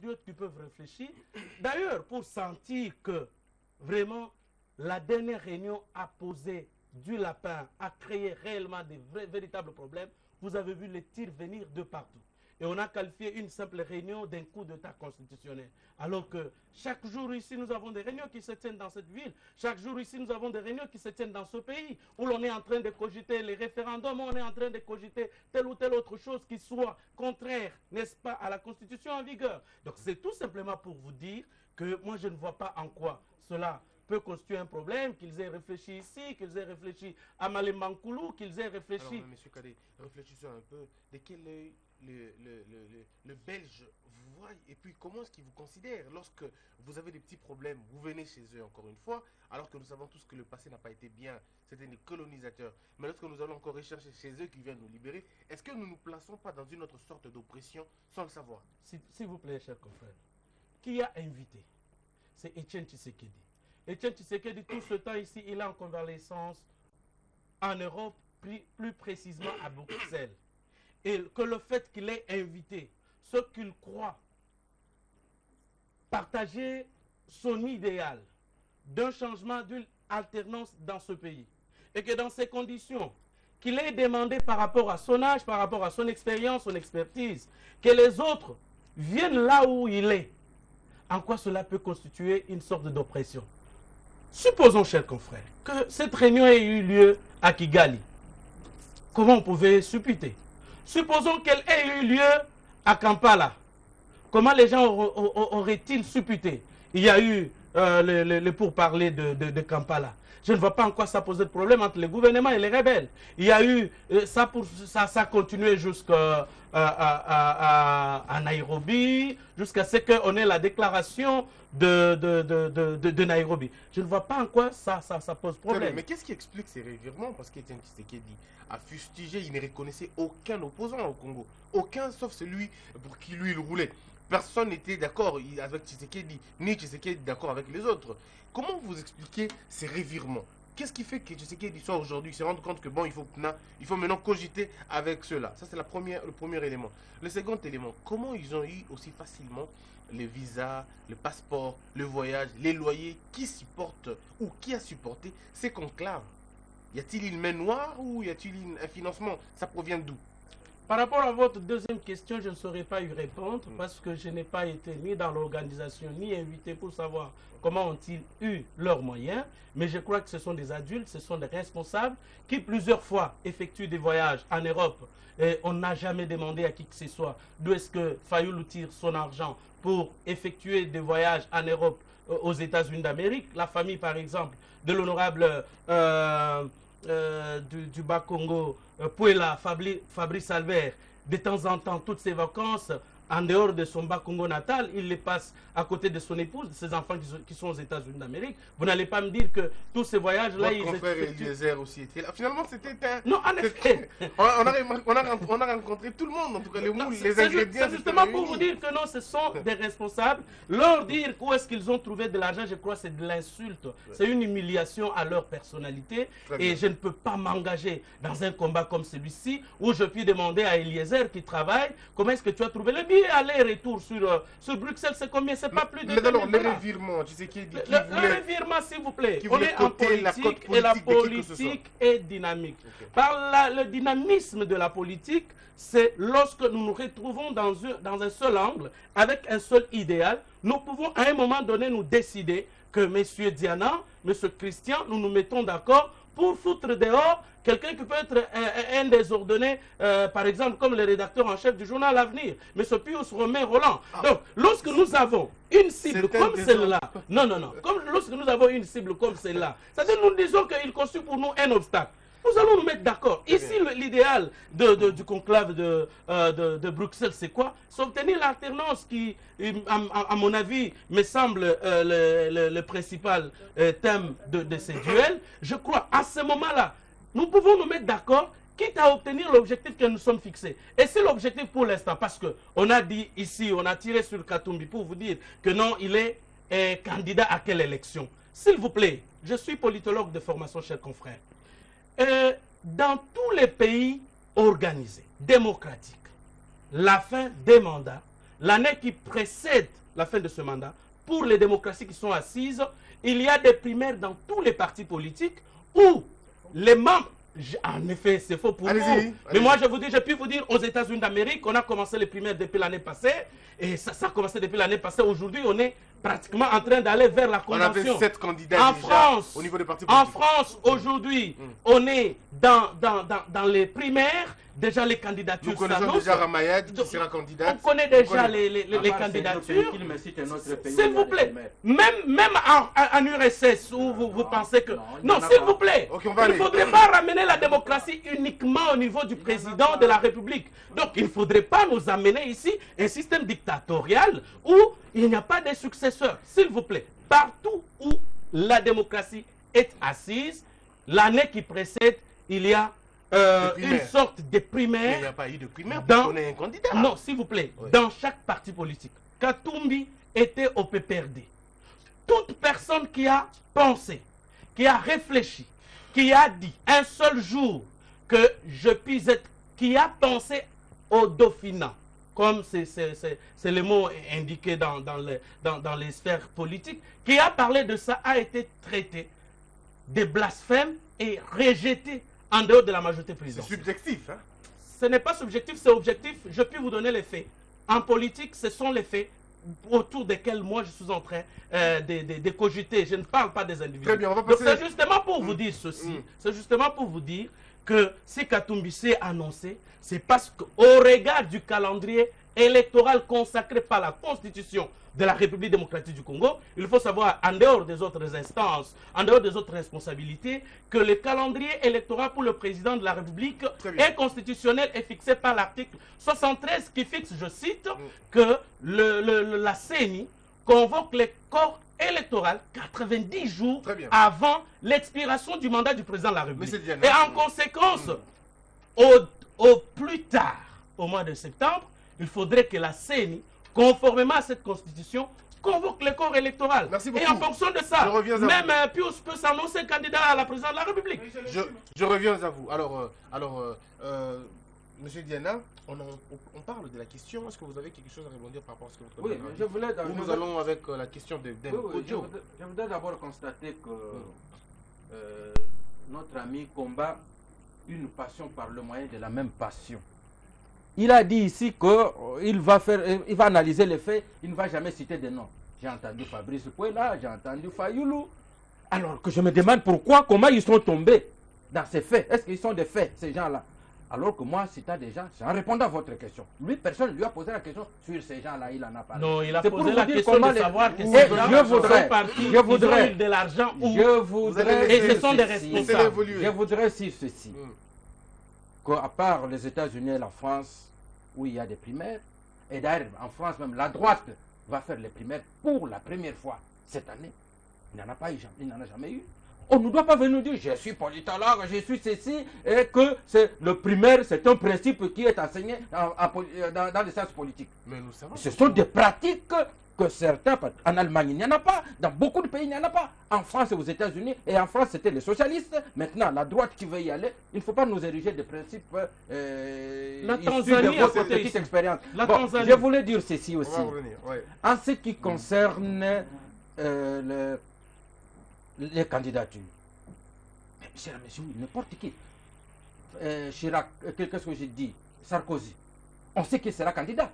patriotes qui peuvent réfléchir. D'ailleurs, pour sentir que vraiment la dernière réunion a posé du lapin, a créé réellement des véritables problèmes, vous avez vu les tirs venir de partout. Et on a qualifié une simple réunion d'un coup d'État constitutionnel. Alors que chaque jour ici, nous avons des réunions qui se tiennent dans cette ville. Chaque jour ici, nous avons des réunions qui se tiennent dans ce pays, où l'on est en train de cogiter les référendums, où on est en train de cogiter telle ou telle autre chose qui soit contraire, n'est-ce pas, à la Constitution en vigueur. Donc c'est tout simplement pour vous dire que moi, je ne vois pas en quoi cela peut constituer un problème, qu'ils aient réfléchi ici, qu'ils aient réfléchi à Malembankoulou, qu'ils aient réfléchi... Alors, M. Kadé, réfléchissons un peu. De quel œil le Belge vous voit et puis comment est-ce qu'il vous considère lorsque vous avez des petits problèmes, vous venez chez eux encore une fois, alors que nous savons tous que le passé n'a pas été bien, c'était des colonisateurs. Mais lorsque nous allons encore rechercher chez eux qui viennent nous libérer, est-ce que nous ne nous plaçons pas dans une autre sorte d'oppression sans le savoir? S'il vous plaît, chers confrères, qui a invité? C'est Etienne Tshisekedi. Etienne Tshisekedi, tout ce temps ici, il est en convalescence en Europe, plus précisément à Bruxelles. Et que le fait qu'il ait invité ceux qu'il croit partager son idéal d'un changement, d'une alternance dans ce pays. Et que dans ces conditions, qu'il ait demandé par rapport à son âge, par rapport à son expérience, son expertise, que les autres viennent là où il est. En quoi cela peut constituer une sorte d'oppression? Supposons, chers confrères, que cette réunion ait eu lieu à Kigali. Comment on pouvait supputer? Supposons qu'elle ait eu lieu à Kampala. Comment les gens auraient-ils supputé? Il y a eu le pourparlers de Kampala. Je ne vois pas en quoi ça posait de problème entre le gouvernement et les rebelles. Il y a eu, ça a continué jusqu'à Nairobi, jusqu'à ce qu'on ait la déclaration de Nairobi. Je ne vois pas en quoi ça pose problème. Mais qu'est-ce qui explique ces revirements? Parce qu'Etienne Tshisekedi a fustigé, il ne reconnaissait aucun opposant au Congo. Aucun, sauf celui pour qui lui il roulait. Personne n'était d'accord avec Tshisekedi, ni Tshisekedi d'accord avec les autres. Comment vous expliquez ces revirements? Qu'est-ce qui fait que Tshisekedi soit aujourd'hui, se rendre compte que bon, il faut maintenant cogiter avec cela? Ça, c'est le premier élément. Le second élément, comment ils ont eu aussi facilement les visas, le passeport, le voyage, les loyers, qui supportent ou qui a supporté ces conclaves? Y a-t-il une main noire ou y a-t-il un financement? Ça provient d'où? Par rapport à votre deuxième question, je ne saurais pas y répondre parce que je n'ai pas été ni dans l'organisation ni invité pour savoir comment ont-ils eu leurs moyens. Mais je crois que ce sont des adultes, ce sont des responsables qui plusieurs fois effectuent des voyages en Europe. Et on n'a jamais demandé à qui que ce soit d'où est-ce que Fayoulou tire son argent pour effectuer des voyages en Europe, aux États-Unis d'Amérique. La famille, par exemple, de l'honorable du Bas-Congo, Puela, Fabrice Albert, de temps en temps, toutes ses vacances, en dehors de son Bas-Congo natal, il les passe à côté de son épouse, de ses enfants qui sont aux États-Unis d'Amérique. Vous n'allez pas me dire que tous ces voyages-là... Votre confrère Eliezer aussi était là. Finalement, c'était un... Non, en effet. On a rencontré tout le monde, en tout cas, les ingrédients. C'est justement pour vous dire que non, ce sont des responsables. Leur dire où est-ce qu'ils ont trouvé de l'argent, je crois que c'est de l'insulte. C'est une humiliation à leur personnalité. Et je ne peux pas m'engager dans un combat comme celui-ci, où je puis demander à Eliezer qui travaille, comment est-ce que tu as trouvé le billet aller-retour sur Bruxelles, c'est combien? C'est pas plus de... Mais alors, le revirement, tu sais qui dit... Le revirement, s'il vous plaît. On est en politique et la politique est dynamique. Okay. Par le dynamisme de la politique, c'est lorsque nous nous retrouvons dans un seul angle, avec un seul idéal, nous pouvons à un moment donné nous décider que M. Diana, M. Christian, nous nous mettons d'accord pour foutre dehors quelqu'un qui peut être un désordonné, par exemple, comme le rédacteur en chef du journal L'Avenir, M. Pius Romain Roland. Donc, lorsque nous avons une cible comme celle-là, lorsque nous avons une cible comme celle-là, c'est-à-dire nous disons qu'il constitue pour nous un obstacle. Nous allons nous mettre d'accord. Ici, l'idéal du conclave de Bruxelles, c'est quoi? C'est obtenir l'alternance qui, à mon avis, me semble le principal thème de ces duels. Je crois, à ce moment-là, nous pouvons nous mettre d'accord, quitte à obtenir l'objectif que nous sommes fixés. Et c'est l'objectif pour l'instant, parce qu'on a dit ici, on a tiré sur Katumbi pour vous dire que non, il est candidat à quelle élection? S'il vous plaît, je suis politologue de formation, chers confrères. Dans tous les pays organisés, démocratiques, la fin des mandats, l'année qui précède la fin de ce mandat, pour les démocraties qui sont assises, il y a des primaires dans tous les partis politiques où les membres... En effet, c'est faux pour vous. Mais moi, je puis vous dire, aux États-Unis d'Amérique, on a commencé les primaires depuis l'année passée. Et ça a commencé depuis l'année passée. Aujourd'hui, on est pratiquement en train d'aller vers la convention. On avait 7 candidats en France, au niveau des partis politiques. En France, aujourd'hui, on est dans les primaires. Déjà, les candidatures s'annoncent. Nous connaissons déjà Ramayad qui sera candidat. On connaît déjà les candidatures. S'il vous plaît, même en URSS où vous pensez que... Non, s'il vous plaît, il ne faudrait pas ramener la démocratie uniquement au niveau du président de la République. Donc, il ne faudrait pas nous amener ici un système dictatorial où il n'y a pas de successeurs. S'il vous plaît, partout où la démocratie est assise, l'année qui précède, il y a une sorte de primaire. Mais il n'y a pas eu de primaire pour qu'on ait un candidat. Non, s'il vous plaît, dans chaque parti politique. Katumbi était au PPRD. Toute personne qui a pensé, qui a réfléchi, qui a dit un seul jour que je puisse être, qui a pensé au Dauphinat, comme c'est le mot indiqué dans les sphères politiques, qui a parlé de ça a été traité de blasphème et rejeté en dehors de la majorité présidentielle. C'est subjectif, hein? Ce n'est pas subjectif, c'est objectif. Je peux vous donner les faits. En politique, ce sont les faits autour desquels moi je suis en train de cogiter. Je ne parle pas des individus. Très bien, on va passer... Donc c'est justement pour vous dire ceci. C'est justement pour vous dire que si Katumbi s'est annoncé, c'est parce qu'au regard du calendrier électoral consacré par la Constitution de la République démocratique du Congo, il faut savoir, en dehors des autres instances, en dehors des autres responsabilités, que le calendrier électoral pour le président de la République est constitutionnel et fixé par l'article 73 qui fixe, je cite, que la CENI convoque les corps électoral 90 jours avant l'expiration du mandat du président de la République. Et en conséquence, au plus tard, au mois de septembre, il faudrait que la CENI, conformément à cette constitution, convoque le corps électoral. Et en fonction de ça, même Pius peut s'annoncer candidat à la présidence de la République. Je reviens à vous. Alors, Monsieur Diana, on parle de la question. Est-ce que vous avez quelque chose à répondre par rapport à ce que vous avez dit? Je voulais... Nous allons avec la question de Kodjo. Je voudrais d'abord constater que notre ami combat une passion par le moyen de la même passion. Il a dit ici qu'il va analyser les faits, il ne va jamais citer des noms. J'ai entendu Fabrice Pouela, j'ai entendu Fayoulou. Alors que je me demande pourquoi, comment ils sont tombés dans ces faits. Est-ce qu'ils sont des faits, ces gens-là? Alors que moi, citant des gens, en répondant à votre question, lui, personne ne lui a posé la question sur ces gens-là, il en a parlé. Non, il a posé la question de savoir que ces gens je voudrais de l'argent ou... Et ce sont des responsables. Je voudrais dire ceci. Qu'à part les États-Unis et la France, où il y a des primaires, et d'ailleurs en France même, la droite va faire les primaires pour la première fois cette année. Il n'en a pas eu, il n'en a jamais eu. On ne doit pas venir nous dire je suis politologue, je suis ceci, et que le primaire, c'est un principe qui est enseigné dans les sciences politiques. Mais nous savons. Ce sont des pratiques que certains, en Allemagne il n'y en a pas, dans beaucoup de pays il n'y en a pas, en France et aux États-Unis, et en France c'était les socialistes, maintenant la droite qui veut y aller, il ne faut pas nous ériger des principes la Tanzanie de votre petite expérience. Bon, je voulais dire ceci aussi, en ce qui concerne les candidatures. Mais cher monsieur, n'importe qui, Chirac, qu'est-ce que j'ai dit, Sarkozy, on sait qu'il sera candidat.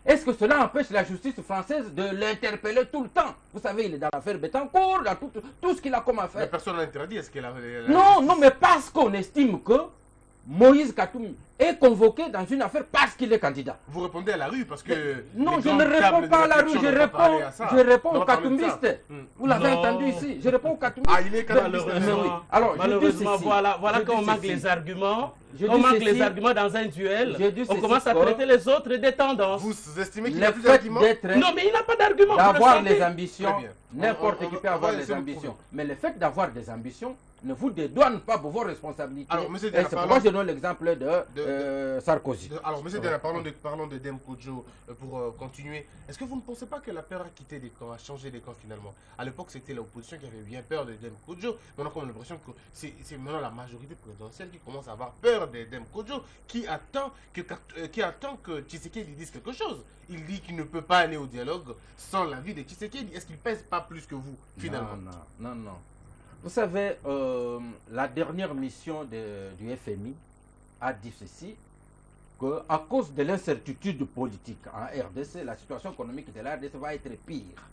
Est-ce que cela empêche la justice française de l'interpeller tout le temps? Vous savez, il est dans l'affaire Bettencourt, dans tout ce qu'il a comme affaire. Mais personne n'a interdit, est-ce qu'il a... Non, mais parce qu'on estime que Moïse Katumbi est convoqué dans une affaire parce qu'il est candidat. Vous répondez à la rue parce que... Non, je ne réponds pas à la rue, je réponds aux Katumbistes. Vous l'avez entendu ici, je réponds aux Katumbistes. Ah, il est candidat. Alors, malheureusement, voilà qu'on manque les arguments. On manque les arguments dans un duel. On commence à traiter les autres des tendances. Vous estimez qu'il n'y a plus d'arguments? Non, mais il n'a pas d'arguments. D'avoir les ambitions, n'importe qui peut avoir les ambitions. Mais le fait d'avoir des ambitions ne vous dédouane pas de vos responsabilités. Alors, monsieur Et Diana, c'est pourquoi je donne l'exemple de Sarkozy. Alors, monsieur Diana, parlons de Dem Kodjo pour continuer. Est-ce que vous ne pensez pas que la peur a quitté des camps, a changé des camps finalement? À l'époque, c'était l'opposition qui avait bien peur de Dem Kodjo. Maintenant, on a l'impression que c'est maintenant la majorité présidentielle qui commence à avoir peur de Dem Kodjo, qui attend que Tshisekedi dise quelque chose. Il dit qu'il ne peut pas aller au dialogue sans l'avis de Tshisekedi. Est-ce qu'il pèse pas plus que vous, finalement? Non. Vous savez, la dernière mission du FMI a dit ceci, qu'à cause de l'incertitude politique en RDC, la situation économique de la RDC va être pire.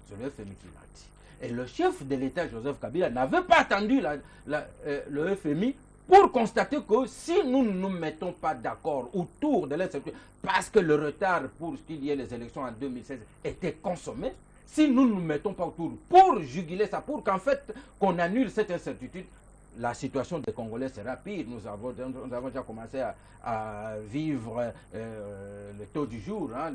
C'est le FMI qui l'a dit. Et le chef de l'État, Joseph Kabila, n'avait pas attendu le FMI pour constater que si nous ne nous mettons pas d'accord autour de l'incertitude, parce que le retard pour qu'il y ait les élections en 2016 était consommé, si nous ne nous mettons pas autour pour juguler ça, pour qu'en fait, qu'on annule cette incertitude, la situation des Congolais sera pire. Nous avons déjà commencé à vivre le taux du jour. Hein,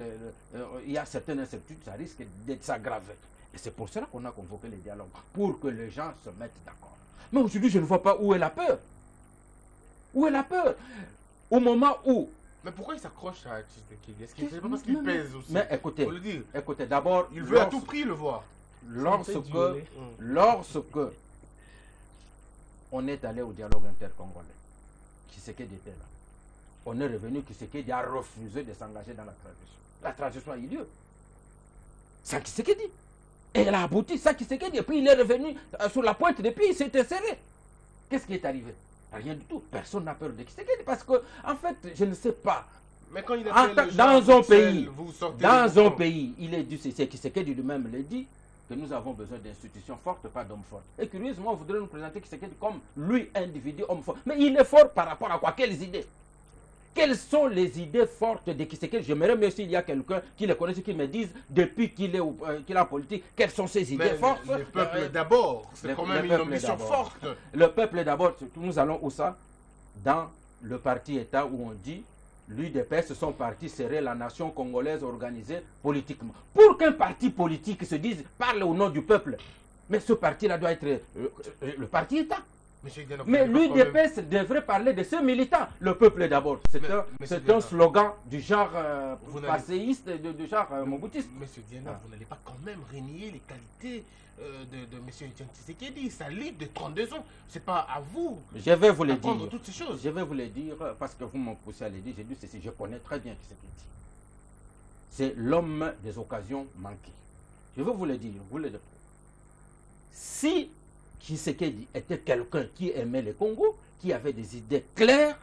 il y a certaines incertitudes, ça risque d'être s'aggraver. Et c'est pour cela qu'on a convoqué les dialogues, pour que les gens se mettent d'accord. Mais aujourd'hui, je ne vois pas où est la peur. Où est la peur? Au moment où... Mais pourquoi il s'accroche à Tshisekedi? Est-ce qu'il c'est pas parce qu'il pèse aussi? Mais écoutez, faut le dire. Écoutez, d'abord... Il veut à tout prix le voir. Lorsque on est allé au dialogue intercongolais, Tshisekedi était là. On est revenu, Tshisekedi a refusé de s'engager dans la transition. La transition a eu lieu. Sans Tshisekedi. Et elle a abouti sans Tshisekedi. Et puis il est revenu sur la pointe des pieds, il s'est inséré. Qu'est-ce qui est arrivé? Rien du tout. Personne n'a peur de Tshisekedi parce que, en fait, je ne sais pas. Mais quand il dans un pays, il est dit, c'est Tshisekedi lui-même le dit, que nous avons besoin d'institutions fortes, pas d'hommes forts. Et curieusement, on voudrait nous présenter Tshisekedi comme lui, individu, homme fort. Mais il est fort par rapport à quoi? Quelles idées? Quelles sont les idées fortes de Tshisekedi? J'aimerais mieux s'il y a quelqu'un qui le connaisse, qui me dise, depuis qu'il est en politique, quelles sont ses idées fortes? Le peuple d'abord, c'est quand même une ambition forte. Le peuple d'abord, nous allons où ça? Dans le parti-État où on dit, l'UDPS, son parti serait la nation congolaise organisée politiquement. Pour qu'un parti politique se dise, parle au nom du peuple, mais ce parti-là doit être le parti-État. Mais l'UDPS devrait parler de ses militants. Le peuple d'abord. C'est un slogan du genre passéiste, du genre moboutiste. Monsieur Diana, vous n'allez pas quand même renier les qualités de M. Etienne Tshisekedi, sa ligue de 32 ans. C'est pas à vous. Je vais vous le dire. Toutes ces choses. Je vais vous le dire parce que vous m'ont poussé à le dire. J'ai dit ceci, je connais très bien Tshisekedi. C'est l'homme des occasions manquées. Je vais vous le dire. Si Tshisekedi était quelqu'un qui aimait le Congo, qui avait des idées claires,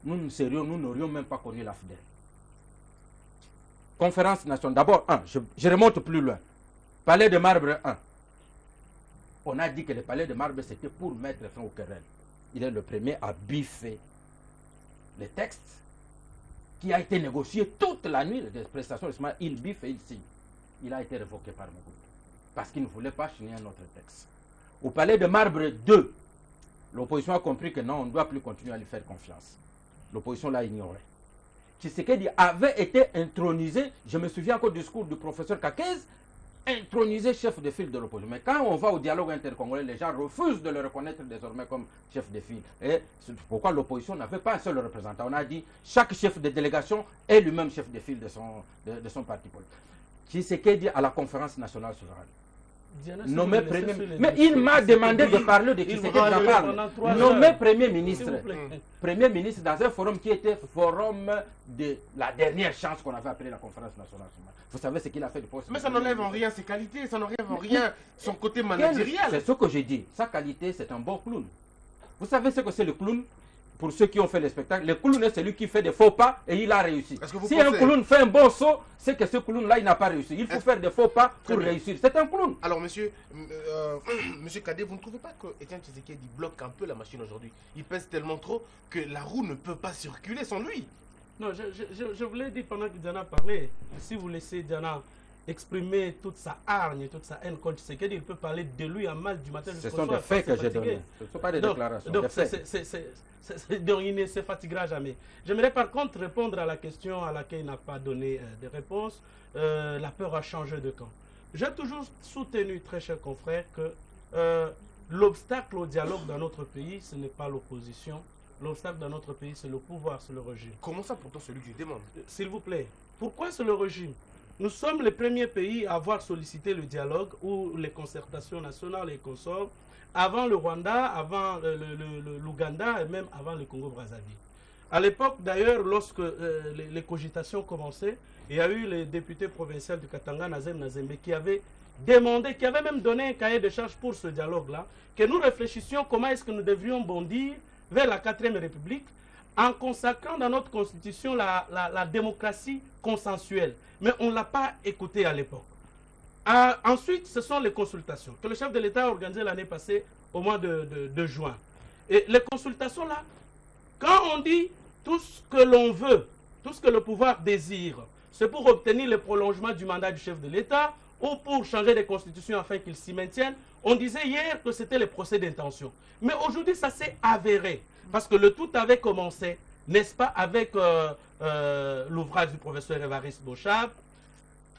nous n'aurions même pas connu la FDL. Conférence nationale. D'abord, je remonte plus loin. Palais de Marbre 1. On a dit que le palais de Marbre, c'était pour mettre fin aux querelles. Il est le premier à biffer le texte qui a été négocié toute la nuit des prestations. Il biffe et il signe. Il a été révoqué par Mobutu. Parce qu'il ne voulait pas signer un autre texte. Au palais de Marbre 2, l'opposition a compris que non, on ne doit plus continuer à lui faire confiance. L'opposition l'a ignoré. Tshisekedi avait été intronisé, je me souviens encore du discours du professeur Kakez, intronisé chef de file de l'opposition. Mais quand on va au dialogue intercongolais, les gens refusent de le reconnaître désormais comme chef de file. Et c'est pourquoi l'opposition n'avait pas un seul représentant. On a dit chaque chef de délégation est lui-même chef de file de son parti politique. Tshisekedi à la conférence nationale souveraine. Nommé premier ministre. Mais il m'a demandé de parler de Tshisekedi. Nommé premier ministre. Premier ministre dans un forum qui était forum de la dernière chance qu'on avait appelé la conférence nationale. Vous savez ce qu'il a fait de poste. Mais ça n'enlève en rien ses qualités, ça n'enlève en rien son côté managérial. C'est ce que j'ai dit. Sa qualité, c'est un bon clown. Vous savez ce que c'est le clown? Pour ceux qui ont fait le spectacle, le clown est celui qui fait des faux pas et il a réussi. Si un clown fait un bon saut, c'est que ce clown-là, il n'a pas réussi. Il faut faire des faux pas pour réussir. C'est un clown. Alors, monsieur Kadé, vous ne trouvez pas que Etienne Tshisekedi bloque un peu la machine aujourd'hui? Il pèse tellement trop que la roue ne peut pas circuler sans lui. Non, je voulais dire pendant que Diana parlait, si vous laissez Diana exprimer toute sa hargne, toute sa haine contre Tshisekedi, il peut parler de lui à mal du matin jusqu'au soir. Ce sont des faits que j'ai donnés. Ce ne sont pas des déclarations. Donc il ne se fatiguera jamais. J'aimerais par contre répondre à la question à laquelle il n'a pas donné de réponse. La peur a changé de camp. J'ai toujours soutenu, très cher confrère, que l'obstacle au dialogue dans notre pays, ce n'est pas l'opposition. L'obstacle dans notre pays, c'est le pouvoir, c'est le régime. Comment ça, pourtant, celui qui demande? S'il vous plaît, pourquoi c'est le régime? Nous sommes les premiers pays à avoir sollicité le dialogue ou les concertations nationales et consorts avant le Rwanda, avant l'Ouganda et même avant le Congo-Brazzaville. À l'époque, d'ailleurs, lorsque les cogitations commençaient, il y a eu les députés provinciaux du Katanga, Nazem Nazembe, qui avaient demandé, qui avaient même donné un cahier de charge pour ce dialogue-là, que nous réfléchissions comment est-ce que nous devrions bondir vers la 4e République en consacrant dans notre constitution la démocratie consensuelle. Mais on ne l'a pas écouté à l'époque. Ensuite, ce sont les consultations que le chef de l'État a organisées l'année passée au mois de juin. Et les consultations là, quand on dit tout ce que l'on veut, tout ce que le pouvoir désire, c'est pour obtenir le prolongement du mandat du chef de l'État ou pour changer les constitutions afin qu'ils s'y maintiennent, on disait hier que c'était les procès d'intention. Mais aujourd'hui, ça s'est avéré. Parce que le tout avait commencé, n'est-ce pas, avec l'ouvrage du professeur Évariste Beauchamp,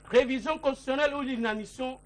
révision constitutionnelle ou l'inanition